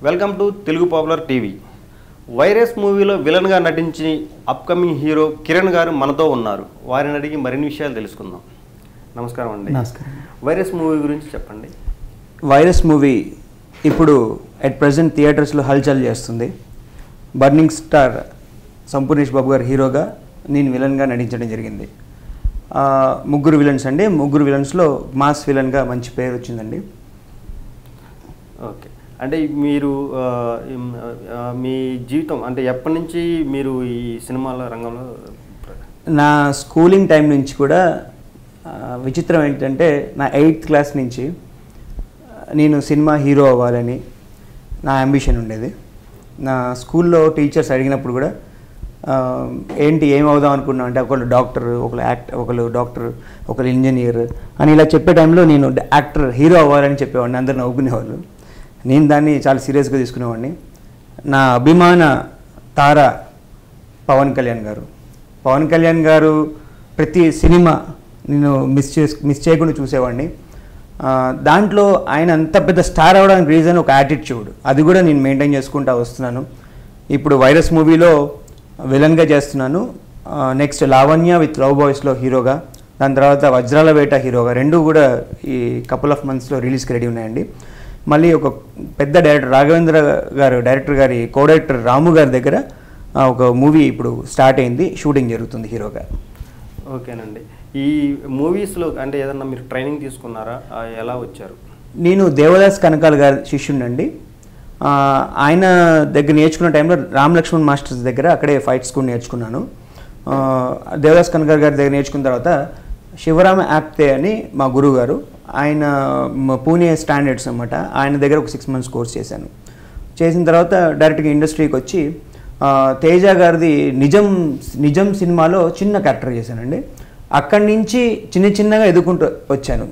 Welcome to Telugu popular TV. Virus మూవీలో విలన్గా నటించి అప్కమింగ్ హీరో కిరణ్ గారు మనతో ఉన్నారు. వారిని అడిగి మరిన్ని విషయాలు తెలుసుకుందాం. నమస్కారం అండి. నమస్కారం. వైరస్ మూవీ గురించి చెప్పండి. వైరస్ మూవీ ఇప్పుడు అట్ ప్రజెంట్ థియేటర్స్లో హల్చల్ చేస్తుంది. బర్నింగ్ స్టార్ సంపూర్ణేష్ బాబు గారు హీరోగా, నేను విలన్గా నటించడం జరిగింది. ముగ్గురు విలన్స్ అండి. ముగ్గురు విలన్స్లో మాస్ విలన్గా మంచి పేరు వచ్చిందండి. ఓకే, అంటే మీరు మీ జీవితం అంటే ఎప్పటి నుంచి మీరు ఈ సినిమాల రంగంలో? నా స్కూలింగ్ టైం నుంచి కూడా విచిత్రం ఏంటంటే, నా 8th క్లాస్ నుంచి నేను సినిమా హీరో అవ్వాలని నా అంబిషన్ ఉండేది. నా స్కూల్లో టీచర్స్ అడిగినప్పుడు కూడా ఏం అవుదాం అనుకున్నాను అంటే, ఒకళ్ళు డాక్టర్, ఒకళ్ళు డాక్టర్, ఒకళ్ళు ఇంజనీర్ అని ఇలా చెప్పే టైంలో నేను యాక్టర్ హీరో అవ్వాలని చెప్పేవాడిని. అందరు నవ్వుకునేవాళ్ళు. నేను దాన్ని చాలా సీరియస్గా తీసుకునేవాడిని. నా అభిమాన తార పవన్ కళ్యాణ్ గారు ప్రతి సినిమా నేను మిస్ చేయకుండా చూసేవాడిని. దాంట్లో ఆయన అంత పెద్ద స్టార్ అవ్వడానికి రీజన్ ఒక యాటిట్యూడ్, అది కూడా నేను మెయింటైన్ చేసుకుంటూ వస్తున్నాను. ఇప్పుడు వైరస్ మూవీలో విలన్గా చేస్తున్నాను. నెక్స్ట్ లావణ్య విత్ లవ్ బాయ్స్లో హీరోగా, దాని తర్వాత వజ్రాల వేట హీరోగా, రెండు కూడా ఈ కపుల్ ఆఫ్ మంత్స్లో రిలీజ్కి రెడీ ఉన్నాయండి. మళ్ళీ ఒక పెద్ద డైరెక్టర్ రాఘవేంద్ర గారు, డైరెక్టర్ గారి కో డైరెక్టర్ రాము గారి దగ్గర ఒక మూవీ ఇప్పుడు స్టార్ట్ అయింది, షూటింగ్ జరుగుతుంది హీరోగా. ఓకేనండి. ఈ మూవీస్లో అంటే ఏదన్నా మీరు ట్రైనింగ్ తీసుకున్నారా? ఎలా వచ్చారు? నేను దేవదాస్ కనకాల గారి శిష్యునండి. ఆయన దగ్గర నేర్చుకున్న టైంలో రామ్ లక్ష్మణ్ మాస్టర్స్ దగ్గర అక్కడే ఫైట్ స్కూల్ నేర్చుకున్నాను. దేవదాస్ కనకాల గారి దగ్గర నేర్చుకున్న తర్వాత శివరామ యాప్తే అని మా గురువు గారు, ఆయన పూణే స్టాండర్డ్స్ అనమాట, ఆయన దగ్గర ఒక 6 months కోర్స్ చేశాను. చేసిన తర్వాత డైరెక్ట్గా ఇండస్ట్రీకి వచ్చి తేజ గారిది నిజం సినిమాలో చిన్న క్యారెక్టర్ చేశానండి. అక్కడి నుంచి చిన్నగా ఎదుర్కొంటూ వచ్చాను.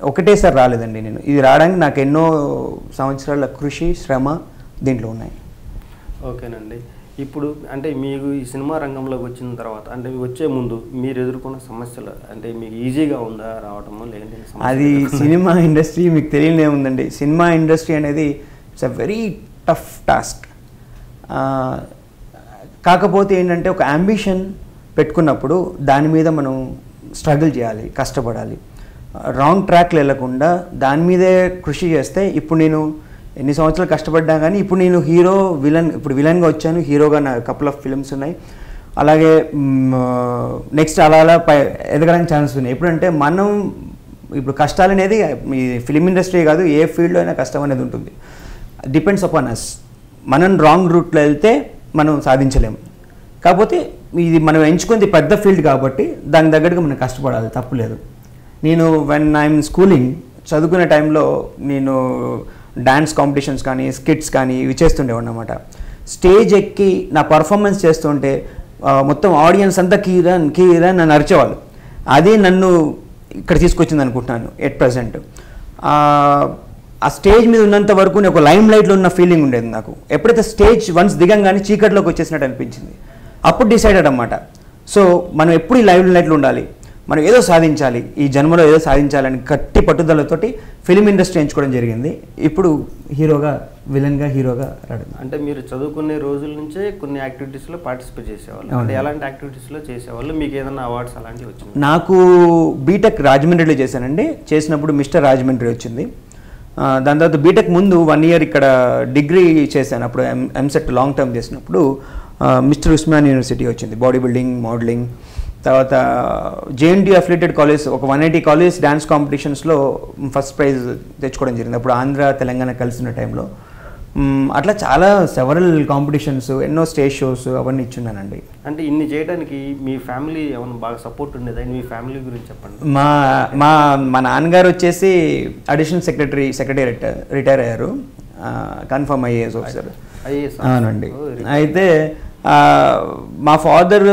ఒకటేసారి రాలేదండి నేను. ఇది రావడానికి నాకు ఎన్నో సంవత్సరాల కృషి, శ్రమ దీంట్లో ఉన్నాయి. ఓకేనండి. ఇప్పుడు అంటే మీకు ఈ సినిమా రంగంలోకి వచ్చిన తర్వాత, అంటే వచ్చే ముందు మీరు ఎదుర్కొన్న సమస్యలు అంటే మీకు ఈజీగా ఉందా రావటము, లేదంటే? అది సినిమా ఇండస్ట్రీ మీకు తెలియనే ఉందండి. సినిమా ఇండస్ట్రీ అనేది it's a very tough task. కాకపోతే ఏంటంటే, ఒక అంబిషన్ పెట్టుకున్నప్పుడు దాని మీద మనం స్ట్రగుల్ చేయాలి, కష్టపడాలి. రాంగ్ ట్రాక్లు వెళ్ళకుండా దాని మీదే కృషి చేస్తే, ఇప్పుడు నేను ఎన్ని సంవత్సరాలు కష్టపడ్డా కానీ ఇప్పుడు నేను ఇప్పుడు విలన్గా వచ్చాను. హీరోగా నా కపుల్ ఆఫ్ ఫిల్మ్స్ ఉన్నాయి. అలాగే నెక్స్ట్ అలా ఎదగడానికి ఛాన్స్ ఉన్నాయి. ఎప్పుడంటే మనం ఇప్పుడు కష్టాలు అనేది ఈ ఫిలిం ఇండస్ట్రీ కాదు, ఏ ఫీల్డ్లో అయినా కష్టం అనేది ఉంటుంది. Depends upon us. మనం రాంగ్ రూట్లో వెళ్తే మనం సాధించలేము. కాకపోతే ఇది మనం ఎంచుకుంది పెద్ద ఫీల్డ్ కాబట్టి దానికి తగ్గట్టుగా మనం కష్టపడాలి, తప్పులేదు. నేను వెన్ ఐఎమ్ స్కూలింగ్ చదువుకునే టైంలో నేను డ్యాన్స్ కాంపిటీషన్స్ కానీ, స్కిట్స్ కానీ ఇవి చేస్తుండేవాడు అన్నమాట. స్టేజ్ ఎక్కి నా పర్ఫార్మెన్స్ చేస్తుంటే మొత్తం ఆడియన్స్ అంతా కీరన్ నన్ను అరిచేవాళ్ళు. అది నన్ను ఇక్కడ తీసుకొచ్చింది అనుకుంటున్నాను ఎట్ ప్రజెంట్. ఆ స్టేజ్ మీద ఉన్నంత వరకు నేను ఒక లైమ్ లైట్లో ఉన్న ఫీలింగ్ ఉండేది నాకు. ఎప్పుడైతే స్టేజ్ వన్స్ దిగంగానే చీకట్లోకి వచ్చేసినట్టు అనిపించింది. అప్పుడు డిసైడెడ్ అన్నమాట. సో మనం ఎప్పుడు ఈ లైవ్ లైట్లో ఉండాలి, మనం ఏదో సాధించాలి, ఈ జన్మలో ఏదో సాధించాలని గట్టి పట్టుదలతోటి ఫిలిం ఇండస్ట్రీ ఎంచుకోవడం జరిగింది. ఇప్పుడు విలన్గా హీరోగా రావడం. అంటే మీరు చదువుకునే రోజుల నుంచే కొన్ని యాక్టివిటీస్లో పార్టిసిపేట్ చేసేవాళ్ళు. అంటే ఎలాంటి యాక్టివిటీస్లో చేసేవాళ్ళు? మీకు ఏదైనా అవార్డ్స్ అలాంటివి వచ్చింది? నాకు బీటెక్ రాజమండ్రిలో చేశానండి. చేసినప్పుడు మిస్టర్ రాజమండ్రి వచ్చింది. దాని తర్వాత బీటెక్ ముందు 1 year ఇక్కడ డిగ్రీ చేశాను. అప్పుడు ఎంసెట్ లాంగ్ టర్మ్ చేసినప్పుడు మిస్టర్ ఉస్మాన్ యూనివర్సిటీ వచ్చింది, బాడీ బిల్డింగ్, మోడలింగ్. తర్వాత జేఎన్టీయూ అఫిలియేటెడ్ కాలేజ్ ఒక 180 కాలేజ్ డ్యాన్స్ కాంపిటీషన్స్లో ఫస్ట్ ప్రైజ్ తెచ్చుకోవడం జరిగింది. అప్పుడు ఆంధ్ర తెలంగాణ కలిసిన టైంలో. అట్లా చాలా సెవరల్ కాంపిటీషన్స్, ఎన్నో స్టేజ్ షోస్ అవన్నీ ఇచ్చున్నానండి. అంటే ఇన్ని చేయడానికి మీ ఫ్యామిలీ ఏమైనా బాగా సపోర్ట్ ఉండేదా? మీ ఫ్యామిలీ గురించి చెప్పండి. మా నాన్నగారు వచ్చేసి అడిషనల్ సెక్రటేరియట్ రిటైర్ అయ్యారు, కన్ఫర్మ్ ఐఏఎస్ ఆఫీసర్. అవునండి. అయితే మా ఫాదర్,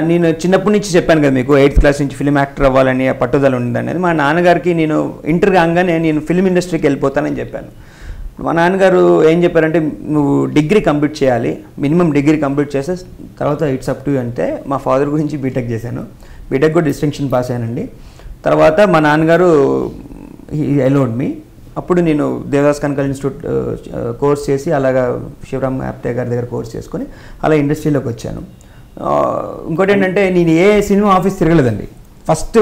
నేను చిన్నప్పటి నుంచి చెప్పాను కదా మీకు, 8th క్లాస్ నుంచి ఫిలిం యాక్టర్ అవ్వాలని పట్టుదల ఉందనేది. మా నాన్నగారికి నేను ఇంటర్ కాగానే నేను ఫిలిం ఇండస్ట్రీకి వెళ్ళిపోతానని చెప్పాను. మా నాన్నగారు ఏం చెప్పారంటే, నువ్వు డిగ్రీ కంప్లీట్ చేయాలి, మినిమం డిగ్రీ కంప్లీట్ చేస్తే తర్వాత ఇట్స్ అప్ టు అంటే మా ఫాదర్ గురించి బీటెక్ చేశాను. బీటెక్ కూడా డిస్టింక్షన్ పాస్ అయ్యానండి. తర్వాత మా నాన్నగారు హీ అలౌడ్ మీ అప్పుడు నేను దేవదాస్ కనకల్ ఇన్స్టిట్యూట్ కోర్స్ చేసి అలాగా శివరామ్ ఆప్తే గారి దగ్గర కోర్స్ చేసుకొని అలా ఇండస్ట్రీలోకి వచ్చాను. ఇంకోటి ఏంటంటే నేను ఏ సినిమా ఆఫీస్ తిరగలేదండి. ఫస్ట్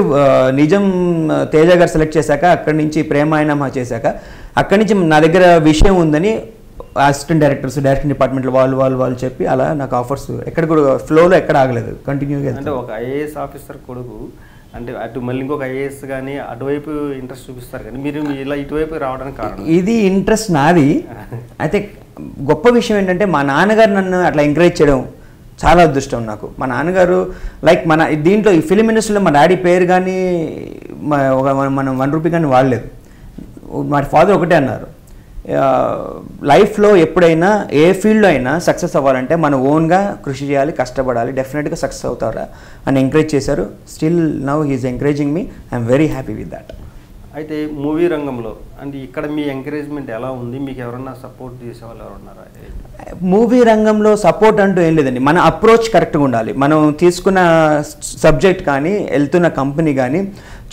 నిజం తేజ గారు సెలెక్ట్ చేశాక అక్కడి నుంచి ప్రేమాయణమా చేశాక అక్కడి నుంచి నా దగ్గర విషయం ఉందని అసిస్టెంట్ డైరెక్టర్స్ డైరెక్షన్ డిపార్ట్మెంట్లో వాళ్ళు చెప్పి అలా నాకు ఆఫర్స్ ఎక్కడ కూడా ఫ్లోలో ఎక్కడ ఆగలేదు, కంటిన్యూగా. అంటే ఒక ఐఏఎస్ ఆఫీసర్ కొడుకు అంటే అటు మళ్ళీ ఇంకొక ఐఏఎస్ కానీ అటువైపు ఇంట్రెస్ట్ చూపిస్తారు కానీ మీరు ఇలా ఇటువైపు రావడానికి కారణం? ఇది ఇంట్రెస్ట్ నాది. అయితే గొప్ప విషయం ఏంటంటే మా నాన్నగారు నన్ను అట్లా ఎంకరేజ్ చేయడం చాలా అదృష్టం నాకు. మా నాన్నగారు లైక్ మన దీంట్లో ఈ ఫిలిం ఇండస్ట్రీలో మా డాడీ పేరు కానీ మనం 1 రూపీ కానీ వాడలేదు. మా ఫాదర్ ఒకటే అన్నారు, లైఫ్లో ఎప్పుడైనా ఏ ఫీల్డ్లో అయినా సక్సెస్ అవ్వాలంటే మన ఓన్గా కృషి చేయాలి, కష్టపడాలి, డెఫినెట్గా సక్సెస్ అవుతారా అని ఎంకరేజ్ చేశారు. Still now he's encouraging me. I'm very happy with that. అయితే మూవీ రంగంలో అంటే ఇక్కడ మీ ఎంకరేజ్మెంట్ ఎలా ఉంది? మీకు ఎవరన్నా సపోర్ట్ చేసే వాళ్ళు ఎవరున్నారా? మూవీ రంగంలో సపోర్ట్ అంటూ ఏం లేదండి. మన అప్రోచ్ కరెక్ట్గా ఉండాలి. మనం తీసుకున్న సబ్జెక్ట్ కానీ, వెళ్తున్న కంపెనీ కానీ,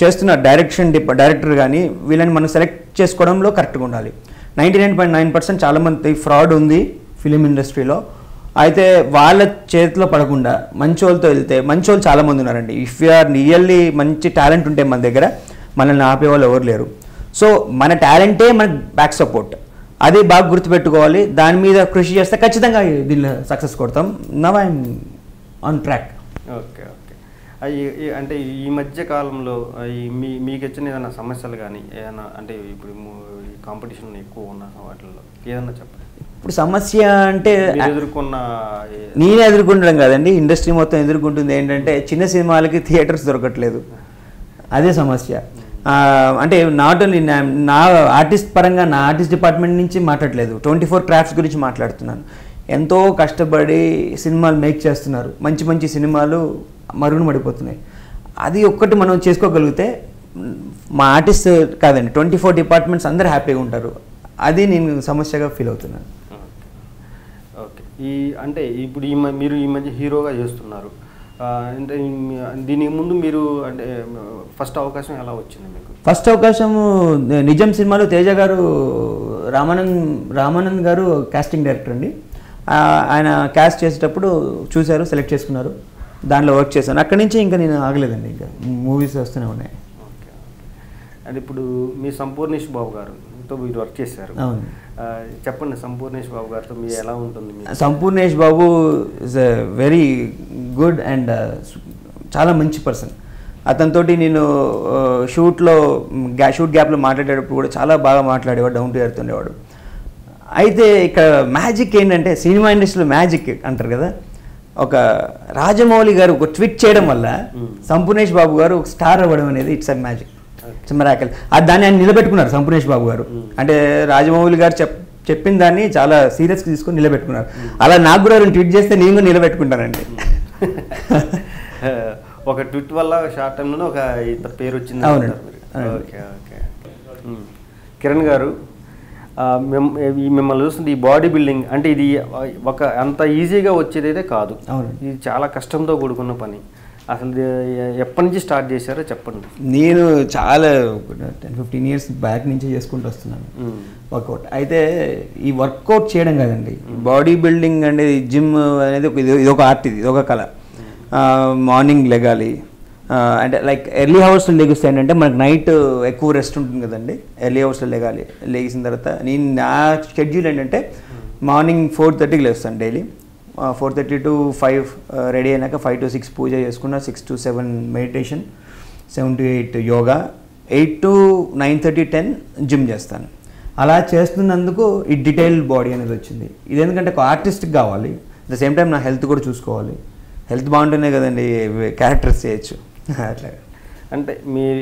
చేస్తున్న డైరెక్టర్ కానీ వీళ్ళని మనం సెలెక్ట్ చేసుకోవడంలో కరెక్ట్గా ఉండాలి. 99.9% చాలామంది ఫ్రాడ్ ఉంది ఫిలిం ఇండస్ట్రీలో. అయితే వాళ్ళ చేతిలో పడకుండా మంచి వాళ్ళతో వెళ్తే మంచి వాళ్ళు చాలామంది ఉన్నారండి. ఇఫ్ యూ ఆర్ రియల్లీ మంచి టాలెంట్ ఉంటే మన దగ్గర మనల్ని ఆపేవాళ్ళు ఎవరు లేరు. సో మన టాలెంటే మనకు బ్యాక్ సపోర్ట్. అది బాగా గుర్తుపెట్టుకోవాలి. దాని మీద కృషి చేస్తే ఖచ్చితంగా దీనిలో సక్సెస్ కొడతాం. Now I'm on track. Okay okay. అంటే ఈ మధ్య కాలంలో మీకు వచ్చిన ఏదైనా సమస్యలు కానీ ఏదైనా అంటే ఇప్పుడు కాంపిటీషన్ ఎక్కువ ఉన్న వాటిల్లో ఏదన్నా చెప్పండి. ఇప్పుడు సమస్య అంటే ఎదుర్కొన్న నేనే ఎదుర్కొంటడం కాదండి, ఇండస్ట్రీ మొత్తం ఎదుర్కొంటుంది. ఏంటంటే చిన్న సినిమాలకి థియేటర్స్ దొరకట్లేదు, అదే సమస్య. అంటే నాట్ ఓన్లీ నా ఆర్టిస్ట్ పరంగా నా ఆర్టిస్ట్ డిపార్ట్మెంట్ నుంచి మాట్లాడలేదు, 24 క్రాఫ్ట్స్ గురించి మాట్లాడుతున్నాను. ఎంతో కష్టపడి సినిమాలు మేక్ చేస్తున్నారు, మంచి మంచి సినిమాలు మరుగున పడిపోతున్నాయి. అది ఒక్కటి మనం చేసుకోగలిగితే మా ఆర్టిస్ట్ కాదండి 24 డిపార్ట్మెంట్స్ అందరూ హ్యాపీగా ఉంటారు. అది నేను సమస్యగా ఫీల్ అవుతున్నాను. ఓకే. అంటే ఇప్పుడు మీరు ఈ మధ్య హీరోగా చేస్తున్నారు. అంటే దీనికి ముందు మీరు అంటే ఫస్ట్ అవకాశం ఎలా వచ్చింది మీకు? ఫస్ట్ అవకాశం నిజం సినిమాలో తేజ గారు రామానంద్ గారు కాస్టింగ్ డైరెక్టర్ అండి. ఆయన క్యాస్ట్ చేసేటప్పుడు చూశారు, సెలెక్ట్ చేసుకున్నారు, దాంట్లో వర్క్ చేశాను. అక్కడి నుంచి ఇంకా నేను ఆగలేదండి, ఇంకా మూవీస్ వస్తూనే ఉన్నాయి. ఓకే. అంటే ఇప్పుడు మీ సంపూర్ణేష్ బాబు గారుతో మీరు వర్క్ చేశారు. అవును. చెప్పండి, సంపూర్ణేష్ బాబు గారితో మీ ఎలా ఉంటుంది? Sampoornesh Babu is a very good and చాలా మంచి పర్సన్. అతనితోటి నేను షూట్ గ్యాప్లో మాట్లాడేటప్పుడు కూడా చాలా బాగా మాట్లాడేవాడు, డౌన్ టు ఎర్త్ ఉండేవాడు. అయితే ఇక్కడ మ్యాజిక్ ఏంటంటే సినిమా ఇండస్ట్రీలో మ్యాజిక్ అంటారు కదా, ఒక రాజమౌళి గారు ఒక ట్వీట్ చేయడం వల్ల సంపూర్ణేష్ బాబు గారు ఒక స్టార్ అవ్వడం అనేది it's a magic, it's miracle. దాన్ని ఆయన నిలబెట్టుకున్నారు సంపూర్ణేష్ బాబు గారు. అంటే రాజమౌళి గారు చెప్పిన దాన్ని చాలా సీరియస్గా తీసుకొని నిలబెట్టుకున్నారు. అలా నాకు కూడా ట్వీట్ చేస్తే నేను కూడా నిలబెట్టుకుంటానండి. ఒక ట్వీట్ వల్ల షార్ట్ టైంలోనే ఒక ఇంత పేరు వచ్చింది. అవునండి. Okay okay. కిరణ్ గారు, మిమ్మల్ని చూస్తుంది ఈ బాడీ బిల్డింగ్ అంటే ఇది ఒక అంత ఈజీగా వచ్చేదైతే కాదు. ఇది చాలా కష్టంతో కూడుకున్న పని. అసలు ఎప్పటి నుంచి స్టార్ట్ చేశారో చెప్పండి. నేను చాలా 10-15 years బ్యాక్ నుంచి చేసుకుంటూ వస్తున్నాను వర్కౌట్. అయితే ఈ వర్కౌట్ చేయడం కాదండి, బాడీ బిల్డింగ్ అనేది జిమ్ అనేది ఇది ఒక ఆర్ట్, ఇది ఒక కళ. మార్నింగ్ లెగాలి, అంటే లైక్ ఎర్లీ అవర్స్లో లెగిస్తే ఏంటంటే మనకు నైట్ ఎక్కువ రెస్ట్ ఉంటుంది కదండి, ఎర్లీ అవర్స్లో లెగాలి. లెగిసిన తర్వాత నా షెడ్యూల్ ఏంటంటే మార్నింగ్ 4:30కి లేస్తాను డైలీ. 4:30 to 5 రెడీ అయినాక 5 to 6 పూజ చేసుకున్నా, 6 to 7 meditation, 7 to 8 yoga, 8 to 9:30, 10 gym చేస్తాను. అలా చేస్తున్నందుకు ఈ డీటెయిల్ బాడీ అనేది వచ్చింది. ఇది ఎందుకంటే ఒక ఆర్టిస్ట్కి కావాలి, అట్ ద సేమ్ టైం నా హెల్త్ కూడా చూసుకోవాలి. హెల్త్ బాగుంటేనే కదండి క్యారెక్టర్స్ చేయొచ్చు. అట్లా. అంటే మీరు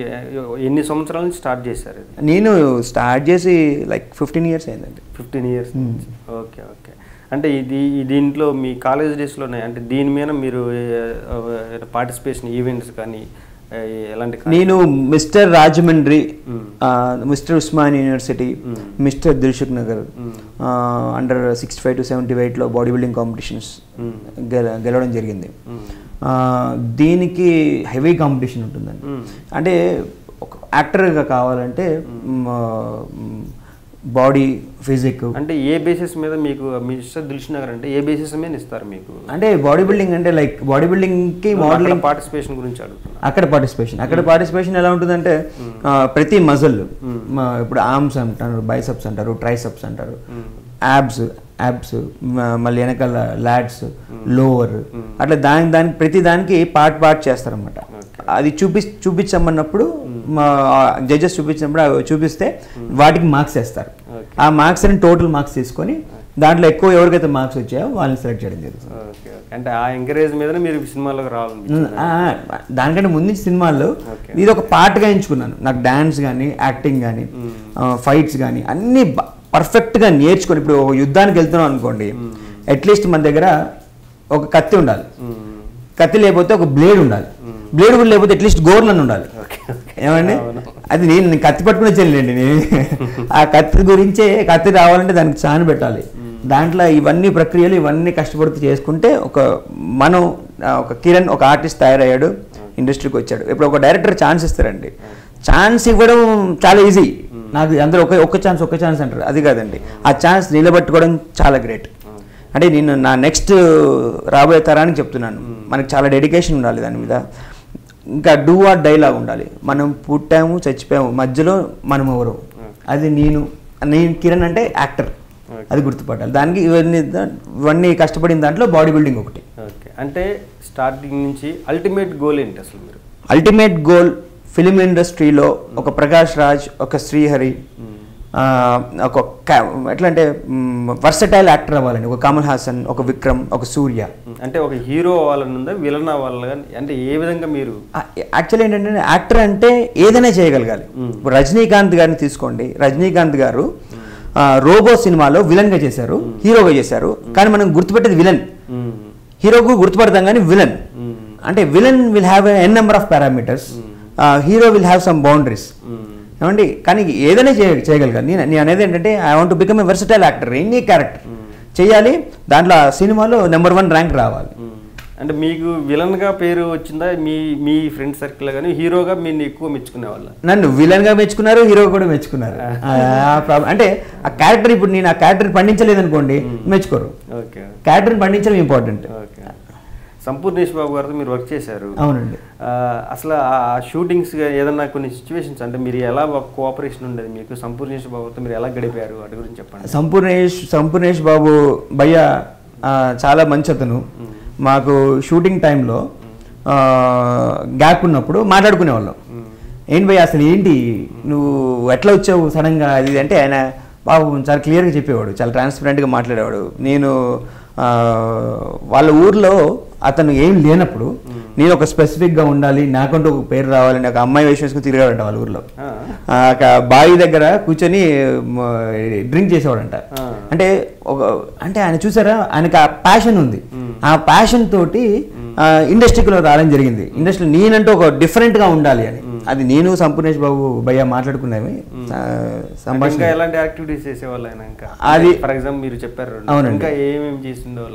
ఎన్ని సంవత్సరాల నుంచి స్టార్ట్ చేశారు? నేను స్టార్ట్ చేసి లైక్ 15 years అయిందండి. 15 years. Okay okay. అంటే దీంట్లో మీ కాలేజ్ డేస్లోనే అంటే దీని మీద మీరు పార్టిసిపేషన్ ఈవెంట్స్ కానీ ఎలాంటి? నేను mister Rajahmundry, mister Osmania university, mister Dilsukh Nagar under 65 to 70 వెయిట్లో బాడీ బిల్డింగ్ కాంపిటీషన్స్ గెలవడం జరిగింది. దీనికి హెవీ కాంపిటీషన్ ఉంటుందండి. అంటే ఒక యాక్టర్గా కావాలంటే బాడీ ఫిజిక్. అంటే ఏ బేసిస్ మీద మీకు మిస్టర్ దిల్షుక్ నగర్ అంటే ఏ బేసిస్ మీద ఇస్తారు మీకు? అంటే బాడీ బిల్డింగ్ అంటే లైక్ బాడీ బిల్డింగ్కి మోడలింగ్ పార్టిసిపేషన్ గురించి అడుగుతున్నా. అక్కడ పార్టిసిపేషన్ ఎలా ఉంటుందంటే ప్రతి మజిల్, ఇప్పుడు ఆర్మ్స్ అంటారు, బైసెప్స్ అంటారు, ట్రైసెప్స్ అంటారు, యాబ్స్ మళ్ళీ వెనకాల లాడ్స్, లోవర్, అట్లా దానికి ప్రతి దానికి పార్ట్ చేస్తారన్నమాట. అది చూపించమన్నప్పుడు మా జడ్జెస్ చూపించినప్పుడు చూపిస్తే వాటికి మార్క్స్ వేస్తారు. ఆ మార్క్స్ అని టోటల్ మార్క్స్ తీసుకొని దాంట్లో ఎక్కువ ఎవరికైతే మార్క్స్ వచ్చాయో వాళ్ళని సెలెక్ట్ చేయడం జరుగుతుంది. అంటే ఆ ఎంకరేజ్ మీద మీరు సినిమాలోకి రావాలి. దానికంటే ముందు సినిమాల్లో ఇది ఒక పార్ట్గా ఎంచుకున్నాను. నాకు డాన్స్ కానీ, యాక్టింగ్ కానీ, ఫైట్స్ కానీ అన్నీ పర్ఫెక్ట్గా నేర్చుకొని, ఇప్పుడు ఒక యుద్ధానికి వెళ్తున్నాం అనుకోండి, అట్లీస్ట్ మన దగ్గర ఒక కత్తి ఉండాలి, కత్తి లేకపోతే ఒక బ్లేడ్ ఉండాలి, బ్లేడ్ కూడా లేకపోతే అట్లీస్ట్ గోర్లను ఉండాలి. ఏమండి, అది నేను కత్తి పట్టుకునే చెల్లండి. నేను ఆ కత్తి గురించే, కత్తి రావాలంటే దానికి చాను పెట్టాలి. దాంట్లో ఇవన్నీ ప్రక్రియలు, ఇవన్నీ కష్టపడుతూ చేసుకుంటే మనం ఒక కిరణ్ ఒక ఆర్టిస్ట్ తయారయ్యాడు, ఇండస్ట్రీకి వచ్చాడు. ఇప్పుడు ఒక డైరెక్టర్ ఛాన్స్ ఇస్తారండి, ఛాన్స్ ఇవ్వడం చాలా ఈజీ. నాకు అందరూ ఒక్క ఛాన్స్ అంటారు, అది కాదండి. ఆ ఛాన్స్ నిలబెట్టుకోవడం చాలా గ్రేట్. అంటే నేను నా నెక్స్ట్ రాబోయే తరానికి చెప్తున్నాను, మనకు చాలా డెడికేషన్ ఉండాలి దాని మీద. ఇంకా డూ ఆర్ డైలాగ్ ఉండాలి. మనం పుట్టాము, చచ్చిపోయాము, మధ్యలో మనం ఎవరు, అది నేను కిరణ్ అంటే యాక్టర్, అది గుర్తుపట్టాలి. దానికి ఇవన్నీ కష్టపడిన దాంట్లో బాడీ బిల్డింగ్ ఒకటి. అంటే స్టార్టింగ్ నుంచి అల్టిమేట్ గోల్ ఏంటి అసలు? మీరు అల్టిమేట్ గోల్ ఫిలిం ఇండస్ట్రీలో ఒక ప్రకాష్ రాజ్, ఒక శ్రీహరి, ఒక ఎట్లా అంటే వర్సటైల్ యాక్టర్ అవ్వాలని, ఒక కమల్ హాసన్, ఒక విక్రమ్, ఒక సూర్య. అంటే ఒక హీరో అవ్వాలని ఉందా, విలన్ అవ్వాలి, అంటే ఏ విధంగా మీరు? యాక్చువల్లీ ఏంటంటే యాక్టర్ అంటే ఏదైనా చేయగలగాలి. ఇప్పుడు రజనీకాంత్ గారిని తీసుకోండి, రజనీకాంత్ గారు రోబో సినిమాలో విలన్గా చేశారు, హీరోగా చేశారు, కానీ మనం గుర్తుపెట్టేది విలన్. హీరోకు గుర్తుపడతాం కానీ విలన్ అంటే villain will have an number of parameters, hero will have some boundaries. ఏమండి, కానీ ఏదైనా చేయగలగాలి. నేను అనేది ఏంటంటే I want to become a versatile actor, any character చేయాలి, దాంట్లో ఆ సినిమాలో నెంబర్ 1 ర్యాంక్ రావాలి. అంటే మీకు విలన్గా పేరు వచ్చిందా మీ ఫ్రెండ్ సర్కిల్ కానీ? హీరోగా మీరు ఎక్కువ మెచ్చుకునే వాళ్ళ? నన్ను విలన్గా మెచ్చుకున్నారు, హీరో కూడా మెచ్చుకున్నారు. అంటే ఆ క్యారెక్టర్, ఇప్పుడు నేను ఆ క్యారెక్టర్ పండించలేదనుకోండి మెచ్చుకోరు. క్యారెక్టర్ని పండించడం ఇంపార్టెంట్. సంపూర్ణేష్ బాబు గారితో మీరు వర్క్ చేశారు. అవునండి. అసలు ఆ షూటింగ్స్ ఏదన్నా కొన్ని సిచ్యువేషన్స్ అంటే మీరు ఎలా కోఆపరేషన్ ఉండేది మీకు? సంపూర్ణేష్ బాబుతో మీరు ఎలా గడిపారు వాటి గురించి చెప్పండి. సంపూర్ణేష్ బాబు భయ్య చాలా మంచి అతను. మాకు షూటింగ్ టైంలో గ్యాప్ ఉన్నప్పుడు మాట్లాడుకునేవాళ్ళం. ఏంటి భయ్య అసలు ఏంటి నువ్వు ఎట్లా వచ్చావు సడన్గా అది అంటే, ఆయన బాబు చాలా క్లియర్గా చెప్పేవాడు, చాలా ట్రాన్స్పరెంట్గా మాట్లాడేవాడు. నేను వాళ్ళ ఊర్లో అతను ఏం లేనప్పుడు నేను ఒక స్పెసిఫిక్గా ఉండాలి, నాకంటూ ఒక పేరు రావాలని ఒక అమ్మాయి వేషం వేసుకుని తిరిగాడంట వాళ్ళ ఊర్లో. బావి దగ్గర కూర్చొని డ్రింక్ చేసేవాడంట. అంటే ఆయన చూసారా, ఆయనకి ఆ ప్యాషన్ ఉంది. ఆ ప్యాషన్ తోటి ఇండస్ట్రీలో రావడం జరిగింది. ఇండస్ట్రీలో నేనంటూ ఒక డిఫరెంట్గా ఉండాలి అని, అది నేను సంపూర్ణేష్ బాబు భయ్య మాట్లాడుకునేవి సంభాషణ. ఎలాంటి యాక్టివిటీస్ చేసేవాళ్ళు ఆయన? అది ఫర్ ఎగ్జాంపుల్ మీరు చెప్పారు, ఇంకా ఏమేమి చేసిందో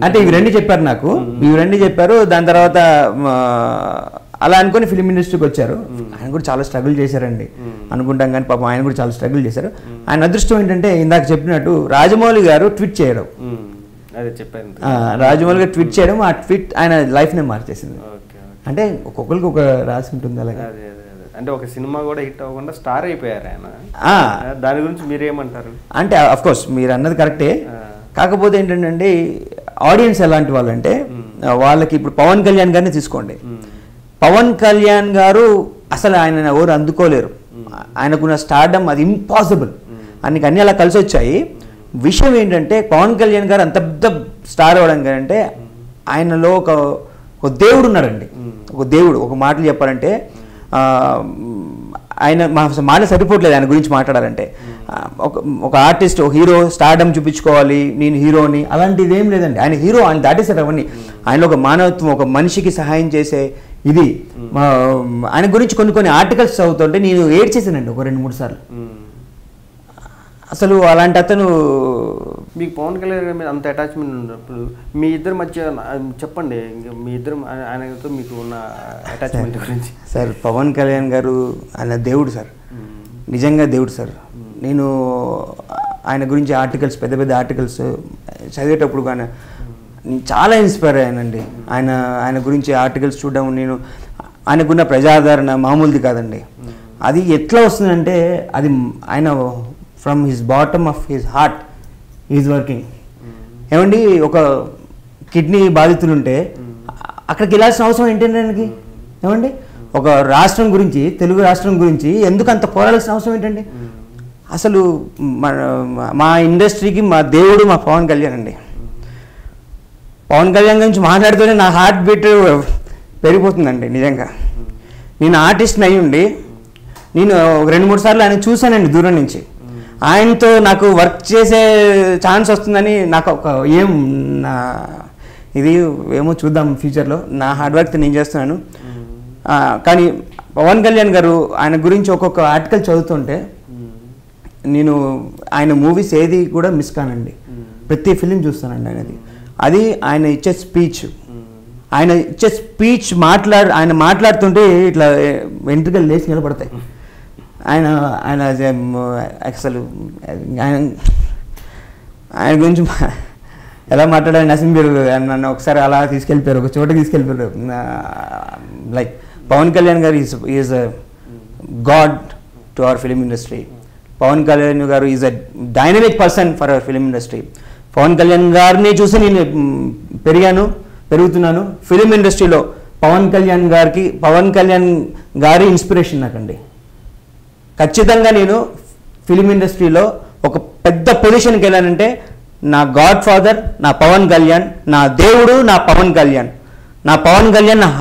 అంటే ఇవి రెండు చెప్పారు నాకు, ఇవి రెండు చెప్పారు. దాని తర్వాత అలా అనుకుని ఫిలిం ఇండస్ట్రీకి వచ్చారు. ఆయన కూడా చాలా స్ట్రగుల్ చేశారండి అనుకుంటాం, కానీ పాపం ఆయన కూడా చాలా స్ట్రగుల్ చేశారు. ఆయన అదృష్టం ఏంటంటే ఇందాక చెప్పినట్టు రాజమౌళి గారు ట్వీట్ చేయడం, అదే చెప్పారు, రాజమౌళి గారు ట్వీట్ చేయడం, ఆ ట్వీట్ ఆయన లైఫ్నే మార్చేసింది. అంటే ఒక్కొక్కరికి ఒక రాసి ఉంటుంది అలాగే. అంటే ఒక సినిమా కూడా హిట్ అవ్వకుండా స్టార్ అయిపోయారు ఆయన. దాని గురించి మీరేమంటారు? అంటే అఫ్ కోర్స్ మీరు అన్నది కరెక్టే, కాకపోతే ఏంటంటే ఆడియన్స్ ఎలాంటి వాళ్ళంటే వాళ్ళకి, ఇప్పుడు పవన్ కళ్యాణ్ గారిని తీసుకోండి, పవన్ కళ్యాణ్ గారు అసలు ఆయన ఎవరు అందుకోలేరు, ఆయనకున్న స్టార్డమ్ అది ఇంపాసిబుల్, ఆయనకి అన్ని అలా కలిసి వచ్చాయి. విషయం ఏంటంటే పవన్ కళ్యాణ్ గారు అంత పెద్ద స్టార్ అవ్వడం కంటే ఆయనలో ఒక దేవుడు ఉన్నాడండి, ఒక దేవుడు. ఒక మాటలు చెప్పాలంటే ఆయన మాట సరిపోవట్లేదు ఆయన గురించి మాట్లాడాలంటే. ఒక ఆర్టిస్ట్, ఒక హీరో స్టార్డమ్ చూపించుకోవాలి, నేను హీరోని, అలాంటిది ఏం లేదండి. ఆయన హీరో, ఆయన దాటేశారు అవన్నీ. ఆయన ఒక మానవత్వం, ఒక మనిషికి సహాయం చేసే ఇది. ఆయన గురించి కొన్ని ఆర్టికల్స్ చదువుతుంటే నేను ఏడ్చేసానండి ఒక 2-3 సార్లు. అసలు అలాంటి అతను. మీకు పవన్ కళ్యాణ్ గారి మీద అంత అటాచ్మెంట్ ఉన్నప్పుడు మీ ఇద్దరి మధ్య చెప్పండి, మీ ఇద్దరు ఆయనతో మీకు ఉన్న అటాచ్మెంట్ గురించి. సార్ పవన్ కళ్యాణ్ గారు ఆయన దేవుడు సార్, నిజంగా దేవుడు సార్. నేను ఆయన గురించి ఆర్టికల్స్, పెద్ద పెద్ద ఆర్టికల్స్ చదివేటప్పుడు కానీ చాలా ఇన్స్పైర్ అయ్యానండి. ఆయన గురించి ఆర్టికల్స్ చూడడం, నేను ఆయనకున్న ప్రజాదరణ మామూలుది కాదండి. అది ఎట్లా వస్తుందంటే అది ఆయన from his bottom of his heart is working. ఏమండి, ఒక కిడ్నీ బాధితులుంటే అక్కడికి వెళ్ళాల్సిన అవసరం ఏంటండి ఆయనకి? ఏమండి, ఒక రాష్ట్రం గురించి, తెలుగు రాష్ట్రం గురించి ఎందుకు అంత పోరాడాల్సిన అవసరం ఏంటండి? అసలు మా ఇండస్ట్రీకి మా దేవుడు మా పవన్ కళ్యాణ్ అండి. పవన్ కళ్యాణ్ గురించి మాట్లాడుతూనే నా హార్ట్ బీట్ పెరిగిపోతుందండి. నిజంగా నేను ఆర్టిస్ట్ని అయ్యి ఉండి నేను 2-3 సార్లు ఆయన చూశానండి దూరం నుంచి. ఆయనతో నాకు వర్క్ చేసే ఛాన్స్ వస్తుందని నాకు ఒక ఇది ఏమో చూద్దాం ఫ్యూచర్లో. నా హార్డ్ వర్క్ నేను చేస్తున్నాను. కానీ పవన్ కళ్యాణ్ గారు ఆయన గురించి ఒక్కొక్క ఆర్టికల్ చదువుతుంటే నేను ఆయన మూవీస్ ఏది కూడా మిస్ కానండి. ప్రతి ఫిలిం చూస్తానండి ఆయనది. అది ఆయన ఇచ్చే స్పీచ్, ఆయన మాట్లాడుతుంటే ఇట్లా వెంట్రుకలు లేచి నిలబడతాయి. ఆయన అసలు ఆయన గురించి ఎలా మాట్లాడాలి అసలు మీరు నన్ను ఒకసారి అలా తీసుకెళ్ళిపోయారు, ఒక చోటకి తీసుకెళ్ళిపోయారు. Like Pawan Kalyan garu is a god to our film industry. Pawan Kalyan garu is a dynamic person for our film industry. Pawan Kalyan గారిని చూసి నేను పెరుగుతున్నాను. ఫిలిం ఇండస్ట్రీలో పవన్ కళ్యాణ్ గారి ఇన్స్పిరేషన్ నాకండి. ఖచ్చితంగా నేను ఫిలిం ఇండస్ట్రీలో ఒక పెద్ద పొజిషన్కి వెళ్ళానంటే నా గాడ్ ఫాదర్ నా పవన్ కళ్యాణ్, నా దేవుడు నా పవన్ కళ్యాణ్. నా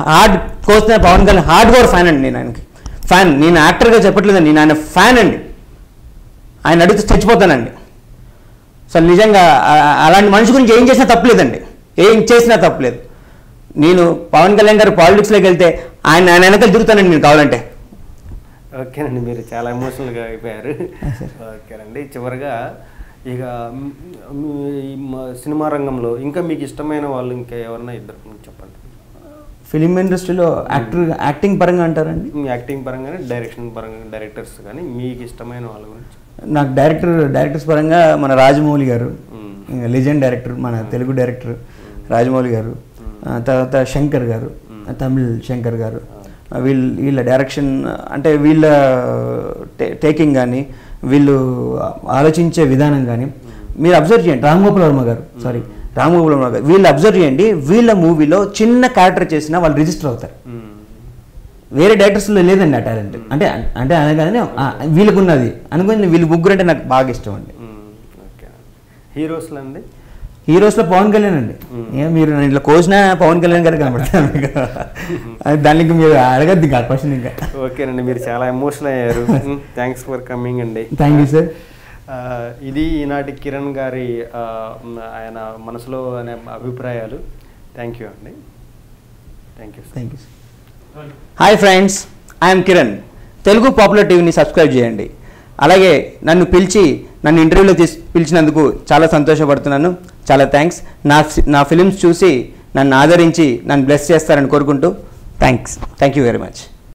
hardcore Pawan Kalyan hardcore fan అండి. నేను ఆయనకి ఫ్యాన్. నేను యాక్టర్గా చెప్పట్లేదండి, నేను ఆయన ఫ్యాన్ అండి. ఆయన అడిగితే చచ్చిపోతానండి. అసలు నిజంగా అలాంటి మనిషి గురించి ఏం చేసినా తప్పలేదండి, ఏం చేసినా తప్పలేదు. నేను పవన్ కళ్యాణ్ గారు పాలిటిక్స్లోకి వెళ్తే ఆయన వెనకాల తిరుగుతానండి నేను కావాలంటే. ఓకేనండి, మీరు చాలా ఎమోషనల్గా అయిపోయారు. ఓకేనండి, చివరిగా ఇక సినిమా రంగంలో ఇంకా మీకు ఇష్టమైన వాళ్ళు ఇంకా ఎవరైనా ఇద్దరు చెప్పండి. ఫిలిం ఇండస్ట్రీలో యాక్టింగ్ పరంగా అంటారండి? యాక్టింగ్ పరంగానే, డైరెక్షన్ పరంగా, డైరెక్టర్స్ కానీ మీకు ఇష్టమైన వాళ్ళ గురించి. నాకు డైరెక్టర్స్ పరంగా మన రాజమౌళి గారు, లెజెండ్ డైరెక్టర్, మన తెలుగు డైరెక్టర్ రాజమౌళి గారు. తర్వాత శంకర్ గారు, తమిళ్ శంకర్ గారు. వీళ్ళ డైరెక్షన్ అంటే వీళ్ళ టేకింగ్ కానీ, వీళ్ళు ఆలోచించే విధానం కానీ మీరు అబ్జర్వ్ చేయండి. రామ్ గోపాల్ వర్మ గారు వీళ్ళు అబ్జర్వ్ చేయండి. వీళ్ళ మూవీలో చిన్న క్యారెక్టర్ చేసినా వాళ్ళు రిజిస్టర్ అవుతారు. వేరే డైరెక్టర్స్లో లేదండి ఆ టాలెంట్. అంటే అనగానే వీళ్ళకు ఉన్నది అనుకుని వీళ్ళు ముగ్గురు అంటే నాకు బాగా ఇష్టం అండి. హీరోస్లో పవన్ కళ్యాణ్ అండి. మీరు నేను ఇట్లా కోసినా పవన్ కళ్యాణ్ గారు కనబడతాను. దానికి మీరు అడగద్దు ఇంకా క్వశ్చన్. ఇంకా ఓకేనండి, మీరు చాలా ఎమోషనల్ అయ్యారు. థ్యాంక్స్ ఫర్ కమింగ్ అండి. Thank you sir. ఇది ఈనాటి కిరణ్ గారి ఆయన మనసులో అనే అభిప్రాయాలు. థ్యాంక్ యూ అండి. Thank you sir. Hi friends, I'm Kiran. Telugu popular టీవీని సబ్స్క్రైబ్ చేయండి. అలాగే నన్ను ఇంటర్వ్యూలో పిలిచినందుకు చాలా సంతోషపడుతున్నాను. చాలా థ్యాంక్స్. నా ఫిలిమ్స్ చూసి నన్ను ఆదరించి నన్ను బ్లెస్ చేస్తారని కోరుకుంటూ థ్యాంక్ యూ వెరీ మచ్.